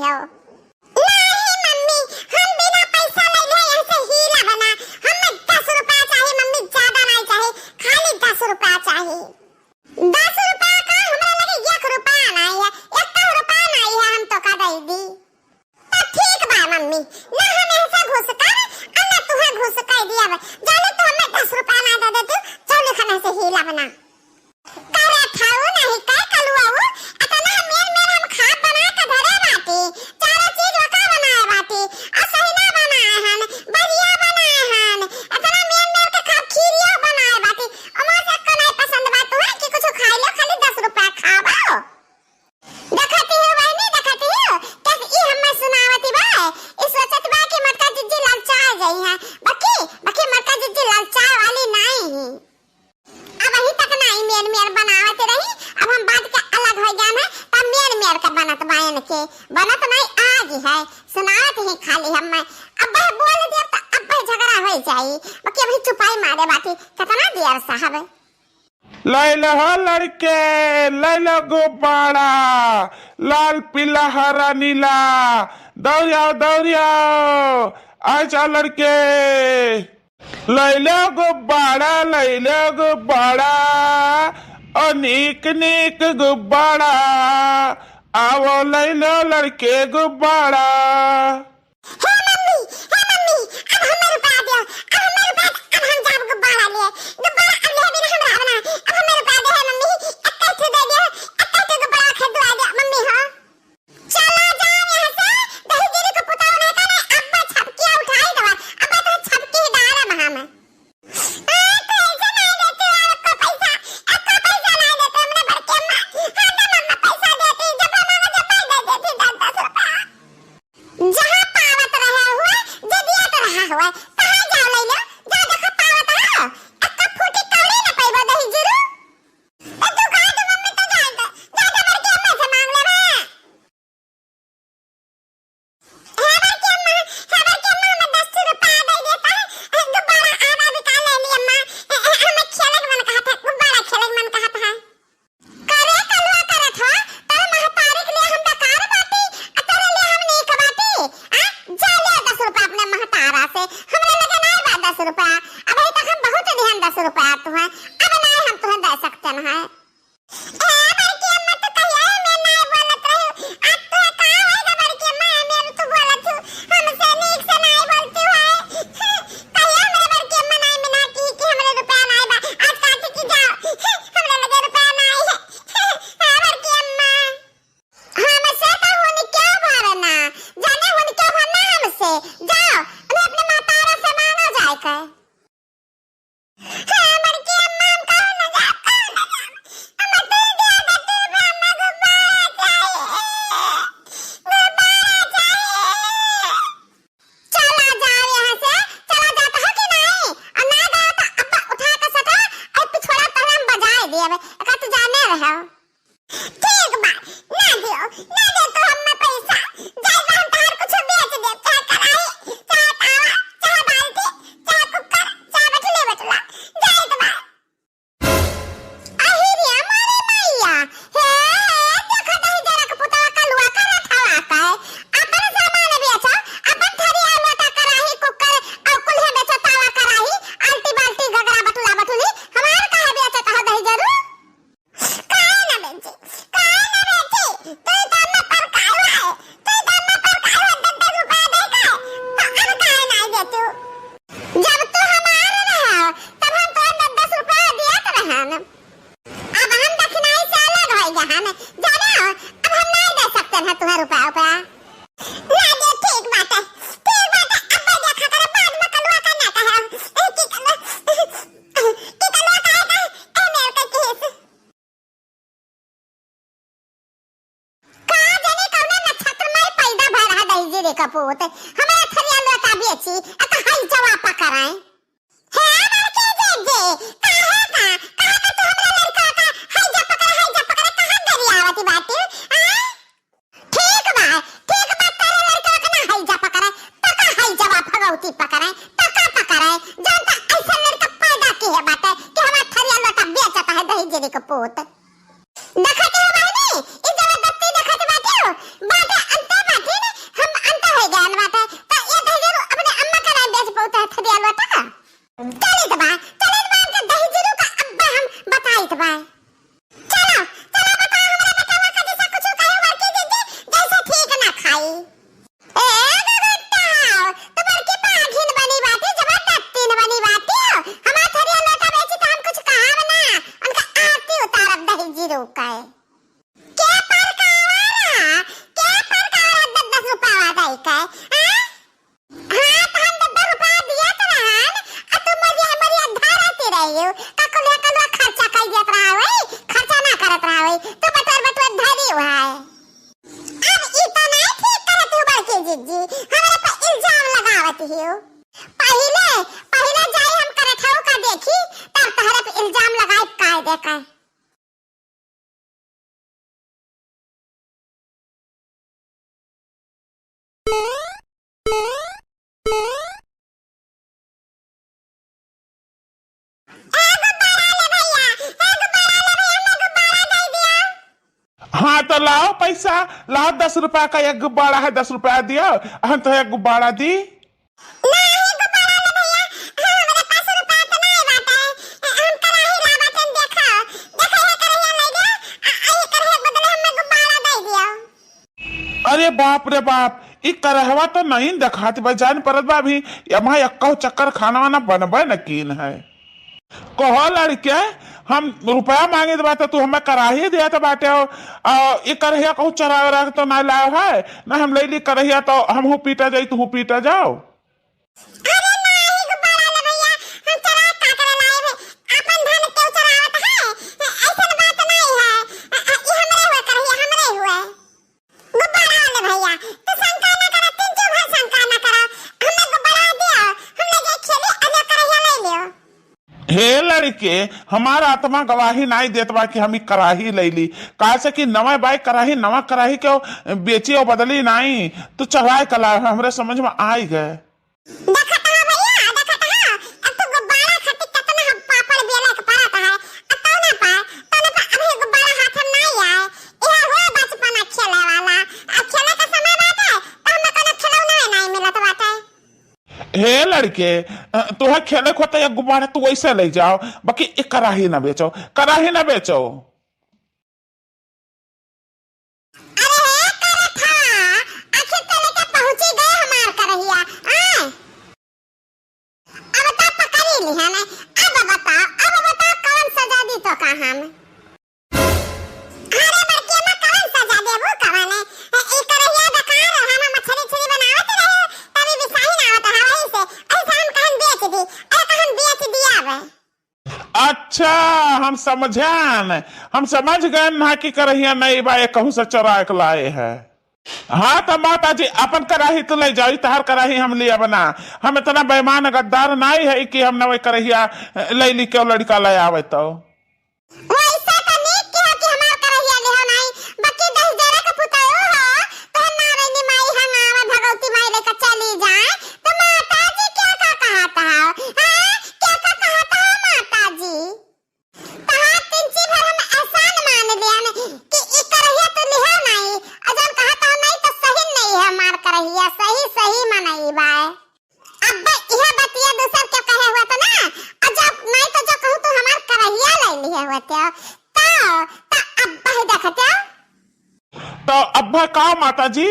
हो। नहीं मम्मी, हम बिना पैसा ले ले ऐसे ही लावना। हमें 10 रुपया चाहिए मम्मी, ज्यादा नहीं चाहिए, खाली 10 रुपया चाहिए। 10 रुपया का हमरा लगे 1 रुपया नहीं है, 1 रुपया नहीं है, हम तो का दे दी। तो ठीक बा मम्मी, ना हम ऐसे घुस कर अन्ना तुहे घुस कर दिया बा। जाने तो हमें 10 रुपया ना दे देती, चलो खाना से ही लावना। करे खाओ नहीं काय कलुआऊ, अतना मेन मेन हम खा बना के धरे बाटी, चारों चीज वका बनाए बाटी, और सही ना बनाए हन, बढ़िया बनाए हन, अतना मेन मेन के खा खीरिया बनाए बाटी। अमा से को नहीं पसंद बात है कि कुछ खाई लो, खाली 10 रुपया खाओ। देखती हो बहनी, देखती हो कैसे ई हमें सुनावती बा, इस सोचत बा कि मटका जिज्जी ललचा गई है, बाकी बाकी मटका जिज्जी ललचा वाली नहीं। अब अभी तक नहीं मेन मेन बनावत रही, अब हम बात के अलग हो जाना, तब मेन मेन का बनत बायन के बनत नहीं आज है, सुनावत ही खाली हम। अब भाई बोल दिया तो अब भाई झगड़ा हो जाई, बाकी अभी चुपाई मारे बाकी कितना देर साहब। लैला हो लड़के, लैला गुब्बारा, लाल पीला हरा नीला, दौड़ियाओ दौड़ियाओ, आजा लड़के। लैला गुब्बारा, और नीक नीक गुब्बारा, आओ लैला लड़के गुब्बारा। हे मम्मी, अब हमें रुपया दो, अब हमें रुपया, अब हम जाब गुब्बारा लिए, गुब्बारा अब ले बिना हम रावना, अब हमें रुपया दे है मम्मी, इकट्ठे दे दियो, इकट्ठे गुब्बारा खरीदवा दे मम्मी हो। चला जाओ यहाँ से, दही गिरी को पुताओ नहीं करने, अब्बा छपकिया उठाई दवा, अब्बा तो छपकी ही डाला महा में। तो ऐसा नहीं देते हो आपको पैसा, आपको पैसा नहीं देते हमने भर के अम्मा, हाँ ना मम्मा पैसा देती, जब मांगा जब दे देती 10 रुपया। जहाँ पावत रहा हुआ, जदिया तो रहा हुआ, कहाँ जाओ ले लो, जाओ देखो पावत रहो, अक्का फूटी कौड़ी न पाइबो दही जुरू। तू कहाँ तू मम्मी तो जाए तो, जा भर के अम्मा से मांग ले मैं। भर के अम्मा हमें 10 रुपया दे देता है, गुब्बारा आधा भी का ले ली अम्मा, हमें खेले मन कहा था, गुब्बारा खेले मन कहा था। करे कलवा करत हो, तर महतारी के लिए हम बेकार बाटी, तेरे लिए हम नीक बाटी। जा ले 10 रुपया अपने महतारा से, हमरे लगे नहीं बा 10 रुपया, अब अभी तक हम बहुत ध्यान 10 रुपया तो है, अब नहीं हम तुम्हें दे सकते न है। बड़की अम्मा तो कहिया मैं नहीं बोलत रही, अब तो का होएगा बड़की अम्मा, मैं तो बोलत हूँ, हमसे नीक से नहीं बोलती है। कहिया मेरे बड़की अम्मा नहीं मिला कि हमरे रुपया नहीं बा, आज काटी की जाओ, हमरे लगे रुपया नहीं है। बड़की अम्मा हमसे तो हुन क्या भरना, जाने हुन क्या भरना हमसे, जाओ अभी अपने मातारा से मांगो जाकर। बड़की अम्मा हम कहो न जा, हम तो दे देते अम्मा गुब्बारा चाहिए। चला जाओ यहाँ से, चला जाता है कि नहीं, और ना जाओ तो अब्बा उठा के सटा और पिछोड़ा तो हम बजाए दिए बे, का तू जाने रहो। ठीक बा, ना दे तो हमें पैसा, जाए हम तार कुछ बेच दे, चाहे कढ़ाई, चाहे तावा, चाहे बाल्टी, चाहे कुकर, चाहे बटुले बटुला, जाए तो बा। अहिरिया मारे मैया, देखो दही जरा के पुतवा कलुआ कर रखवा का है, अपन सामान बेचो, अपन थरिया लोटा कराही, कुकर और कुल्हे बेचो, तावा कराही, आल्टी बाल्टी गगरा बटुला बटुली, हमार कहा बेचो कहो दही जरूर। काहे ना बेची, तू दाम पर काहे है, तू दाम पर काहे 10 रुपया दे का, तो अब काहे नहीं देतू। जब तू हमार रहा, तब हम तो 10 रुपया दियत रहन, अब हम दक्षिणाई से अलग हो गया हन, जाने हो, अब हम नहीं दे सकते हैं तुम्हें रुपया रुपया। ना दे, ठीक बात है, अब देखा करे बाद में कलुआ करना कहे, कि कलुआ कहे मेरे के केस। कहाँ जाने कौन नक्षत्र में पैदा भर रहा दही जीरे का पूत, हमारा थरिया लोटा बेची, अका हाई जवाब पकड़ाएं। हे बड़के जे, कहाँ का तू हमरा लड़का का हाई जब पकड़ा कहाँ दरियावती बाटी, ठीक बा तेरे लड़का का ना हाई जब पकड़े, पका हाई जवाब भगवती पकड़े, पका जानता ऐसा लड़का पैदा की है बात है कि हमारा थरिया लोटा बेचता है दही जीरे का पूत। देखते हो बहनी, इस जबरदस्ती देखते बाटी हो, बात अंतर बाटी लाई का हाँ तो हम 10 रुपया दिया तो रहन आ तू मरी धारती रही हो ककुले कलवा खर्चा कर देत रहा होई खर्चा ना करत रहा होई तो बटोर धरी हुआ है अब इतना नहीं ठीक करत हो बड़के जीजी हमारे पर इल्जाम लगावत हो पहले जाए हम करत हो का देखी तब तहरे पे इल्जाम लगाए कायदे का हाँ तो लाओ पैसा लाओ 10 रुपया का एक गुब्बारा है 10 रुपया दियो हम तो एक गुब्बारा दी अरे बाप रे बाप ई करहवा तो नहीं दिखाती भाई जान परत बा भी यमा यक्का चक्कर खाना वाना बनबे न कीन है कहो लड़के हम रुपया मांगे तो बात तू हमें कराही दिया तो बाटे हो ये करहिया कहूँ चरा वरा तो ना लाओ है ना हम ले ली करहिया तो हम हूँ पीटा जाई तू पीटा जाओ हे लड़के हमारा आत्मा गवाही नहीं देत बा कि हम ई कराही ले ली कहा से कि नवा बाई कराही नवा कराही क्यों बेची और बदली नहीं तो चढ़ाए कला हमरे समझ में आई गए हे लड़के तुहे खेले खोते एक गुब्बारा तू वैसे ले जाओ बाकी एक कराही ना बेचो कराही ना बेचो अच्छा हम समझान हम समझ गए ना कि करहिया नहीं बा कहूँ से चोरा के लाए है हाँ तो माता जी अपन कराही तो ले जाओ तहार कराही हम लिया बना हम इतना बेईमान गद्दार नहीं है कि हम नवे करहिया ले ली क्यों लड़का ले आवे तो तो अब्बा का माता जी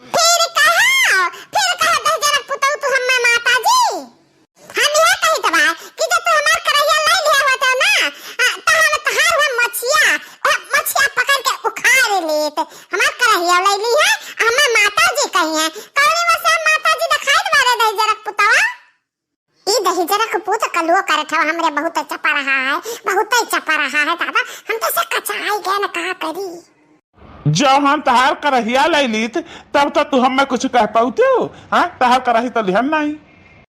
फिर कहा 10 जरा पुतौ तू हम्मे माता जी हम ये कही तबा कि जब तू हमार करहिया ले लिया होता ना तो हम तहार हम मछिया पकड़ के उखाड़ लेत हमार करहिया ले ली है हमें माता जी कही है कौनी वसे माता जी दिखाई मारे 10 जरा पुतवा ई 10 जरा के पुत कलुओ करत है हमरे बहुत चपा रहा है दादा हम तो से कचाई गए ना कहा करी जब हम तहार करहिया ले ली तब तो तू हमें कुछ कह पाऊते हो हाँ तहार कराही तो लिहन नहीं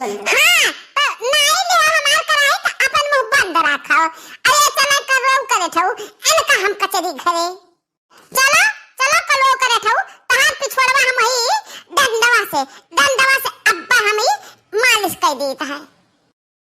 हाँ तो नहीं लिया हमार कराही तो अपन मुंह बंद रखो अरे चला करो करे ठौ इनका हम कचरी घरे चलो कलो करे ठौ तहार पिछवाड़वा हम ही डंडवा से अब्बा हम ही मालिश कर देता है